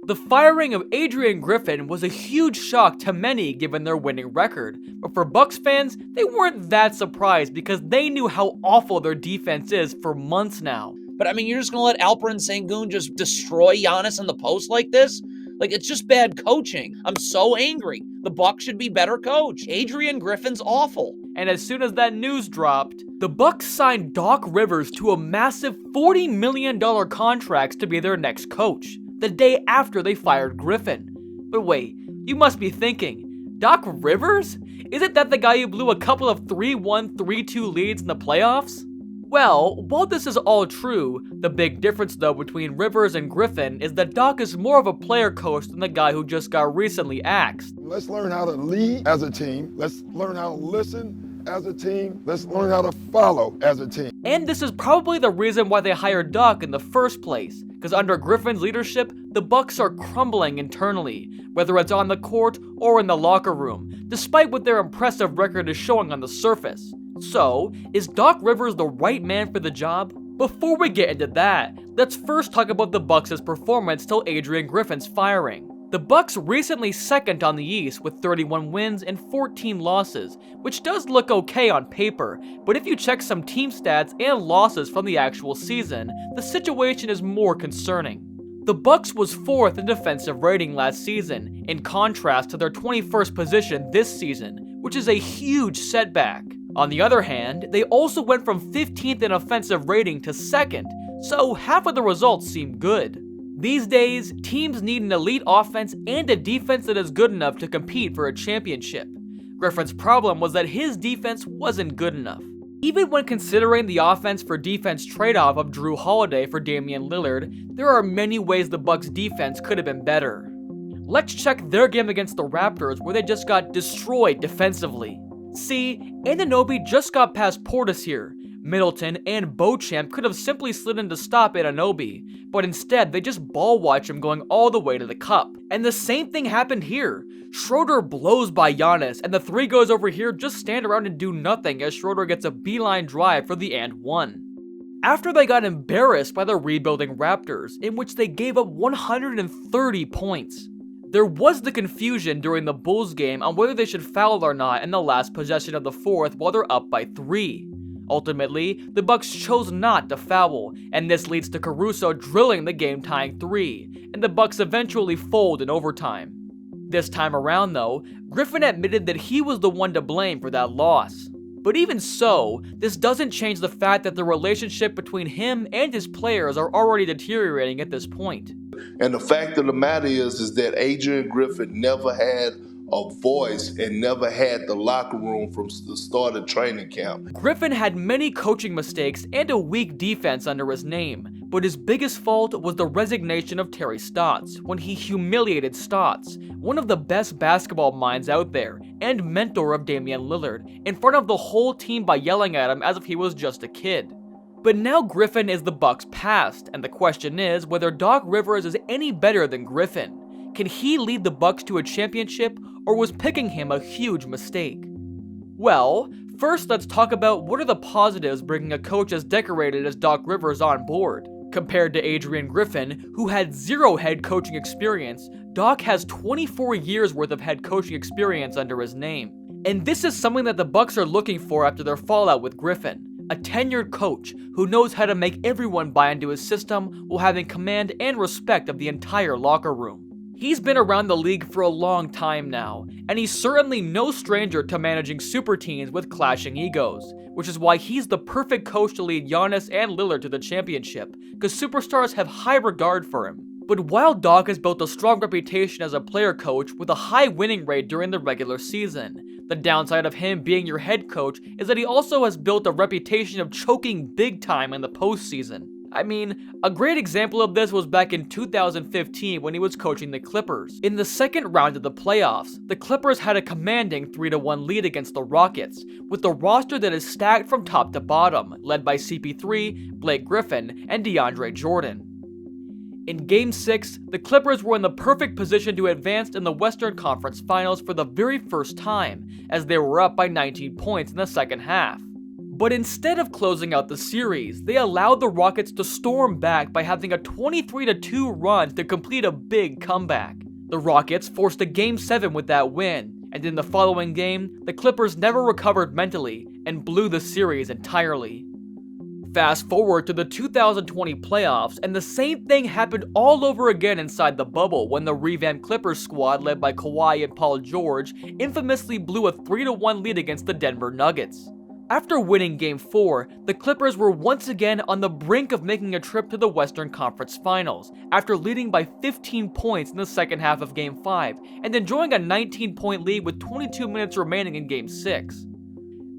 The firing of Adrian Griffin was a huge shock to many given their winning record, but for Bucks fans, they weren't that surprised because they knew how awful their defense is for months now. But I mean, you're just going to let Alperen Sengun just destroy Giannis in the post like this? Like, it's just bad coaching. I'm so angry. The Bucks should be better coached. Adrian Griffin's awful. And as soon as that news dropped, the Bucks signed Doc Rivers to a massive $40 million contract to be their next coach, the day after they fired Griffin. But wait, you must be thinking, Doc Rivers? Isn't that the guy who blew a couple of 3-1, 3-2 leads in the playoffs? Well, while this is all true, the big difference though between Rivers and Griffin is that Doc is more of a player coach than the guy who just got recently axed. Let's learn how to lead as a team. Let's learn how to listen as a team. Let's learn how to follow as a team. And this is probably the reason why they hired Doc in the first place, because under Griffin's leadership, the Bucks are crumbling internally, whether it's on the court or in the locker room, despite what their impressive record is showing on the surface. So, is Doc Rivers the right man for the job? Before we get into that, let's first talk about the Bucks' performance till Adrian Griffin's firing. The Bucks recently second on the East with 31 wins and 14 losses, which does look okay on paper, but if you check some team stats and losses from the actual season, the situation is more concerning. The Bucks was 4th in defensive rating last season, in contrast to their 21st position this season, which is a huge setback. On the other hand, they also went from 15th in offensive rating to 2nd, so half of the results seem good. These days, teams need an elite offense and a defense that is good enough to compete for a championship. Griffin's problem was that his defense wasn't good enough. Even when considering the offense for defense trade-off of Drew Holiday for Damian Lillard, there are many ways the Bucks' defense could have been better. Let's check their game against the Raptors where they just got destroyed defensively. See, Anunoby just got past Portis here. Middleton and Beauchamp could have simply slid in to stop Anunoby, but instead they just ball watch him going all the way to the cup. And the same thing happened here. Schroeder blows by Giannis, and the three goes over here just stand around and do nothing as Schroeder gets a beeline drive for the and one. After they got embarrassed by the rebuilding Raptors, in which they gave up 130 points. There was the confusion during the Bulls game on whether they should foul or not in the last possession of the fourth while they're up by 3. Ultimately, the Bucks chose not to foul, and this leads to Caruso drilling the game-tying 3, and the Bucks eventually fold in overtime. This time around though, Griffin admitted that he was the one to blame for that loss. But even so, this doesn't change the fact that the relationship between him and his players are already deteriorating at this point. And the fact of the matter is that Adrian Griffin never had a voice and never had the locker room from the start of training camp. Griffin had many coaching mistakes and a weak defense under his name, but his biggest fault was the resignation of Terry Stotts when he humiliated Stotts, one of the best basketball minds out there and mentor of Damian Lillard, in front of the whole team by yelling at him as if he was just a kid. But now Griffin is the Bucks' past, and the question is whether Doc Rivers is any better than Griffin. Can he lead the Bucks to a championship, or was picking him a huge mistake? Well, first let's talk about what are the positives bringing a coach as decorated as Doc Rivers on board. Compared to Adrian Griffin, who had 0 head coaching experience, Doc has 24 years worth of head coaching experience under his name. And this is something that the Bucks are looking for after their fallout with Griffin. A tenured coach who knows how to make everyone buy into his system while having command and respect of the entire locker room. He's been around the league for a long time now, and he's certainly no stranger to managing super teams with clashing egos, which is why he's the perfect coach to lead Giannis and Lillard to the championship, because superstars have high regard for him. But while Doc has built a strong reputation as a player coach with a high winning rate during the regular season, the downside of him being your head coach is that he also has built a reputation of choking big time in the postseason. I mean, a great example of this was back in 2015 when he was coaching the Clippers. In the second round of the playoffs, the Clippers had a commanding 3-1 lead against the Rockets, with a roster that is stacked from top to bottom, led by CP3, Blake Griffin, and DeAndre Jordan. In Game 6, the Clippers were in the perfect position to advance in the Western Conference Finals for the very first time, as they were up by 19 points in the second half. But instead of closing out the series, they allowed the Rockets to storm back by having a 23-2 run to complete a big comeback. The Rockets forced a Game 7 with that win, and in the following game, the Clippers never recovered mentally and blew the series entirely. Fast forward to the 2020 playoffs, and the same thing happened all over again inside the bubble when the revamped Clippers squad led by Kawhi and Paul George infamously blew a 3-1 lead against the Denver Nuggets. After winning Game 4, the Clippers were once again on the brink of making a trip to the Western Conference Finals, after leading by 15 points in the second half of Game 5, and enjoying a 19-point lead with 22 minutes remaining in Game 6.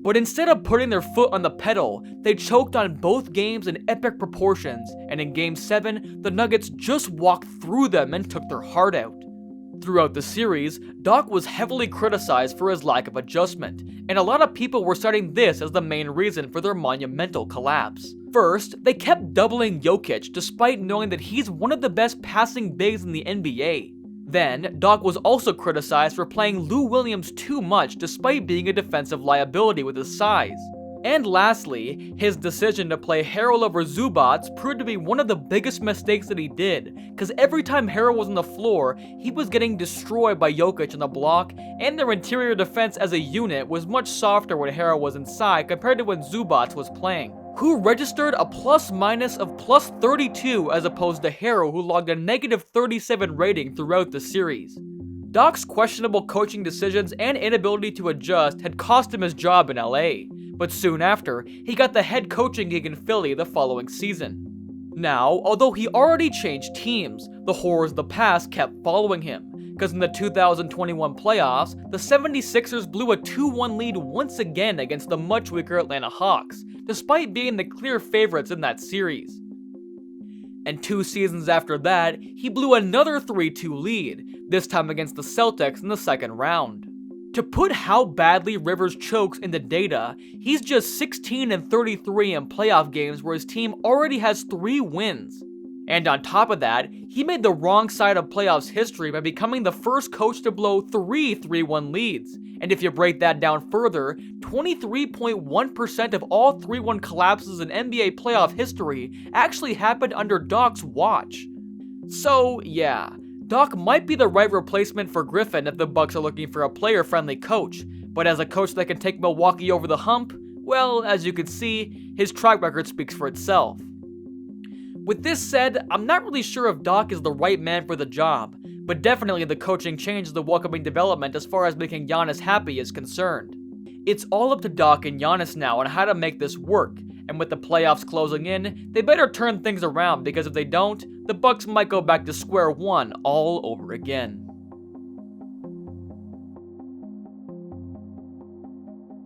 But instead of putting their foot on the pedal, they choked on both games in epic proportions, and in Game 7, the Nuggets just walked through them and took their heart out. Throughout the series, Doc was heavily criticized for his lack of adjustment, and a lot of people were citing this as the main reason for their monumental collapse. First, they kept doubling Jokic despite knowing that he's one of the best passing bigs in the NBA. Then, Doc was also criticized for playing Lou Williams too much despite being a defensive liability with his size. And lastly, his decision to play Harrell over Zubats proved to be one of the biggest mistakes that he did, because every time Harrell was on the floor, he was getting destroyed by Jokic on the block, and their interior defense as a unit was much softer when Harrell was inside compared to when Zubats was playing, who registered a plus-minus of plus 32 as opposed to Harrell, who logged a negative 37 rating throughout the series. Doc's questionable coaching decisions and inability to adjust had cost him his job in LA, but soon after, he got the head coaching gig in Philly the following season. Now, although he already changed teams, the horrors of the past kept following him, because in the 2021 playoffs, the 76ers blew a 2-1 lead once again against the much weaker Atlanta Hawks, despite being the clear favorites in that series. And 2 seasons after that, he blew another 3-2 lead, this time against the Celtics in the second round. To put how badly Rivers chokes into data, he's just 16-33 in playoff games where his team already has 3 wins. And on top of that, he made the wrong side of playoffs history by becoming the first coach to blow 3 3-1 leads. And if you break that down further, 23.1% of all 3-1 collapses in NBA playoff history actually happened under Doc's watch. So yeah, Doc might be the right replacement for Griffin if the Bucks are looking for a player-friendly coach, but as a coach that can take Milwaukee over the hump, well, as you can see, his track record speaks for itself. With this said, I'm not really sure if Doc is the right man for the job, but definitely the coaching change is a welcoming development as far as making Giannis happy is concerned. It's all up to Doc and Giannis now on how to make this work, and with the playoffs closing in, they better turn things around because if they don't, the Bucks might go back to square one all over again.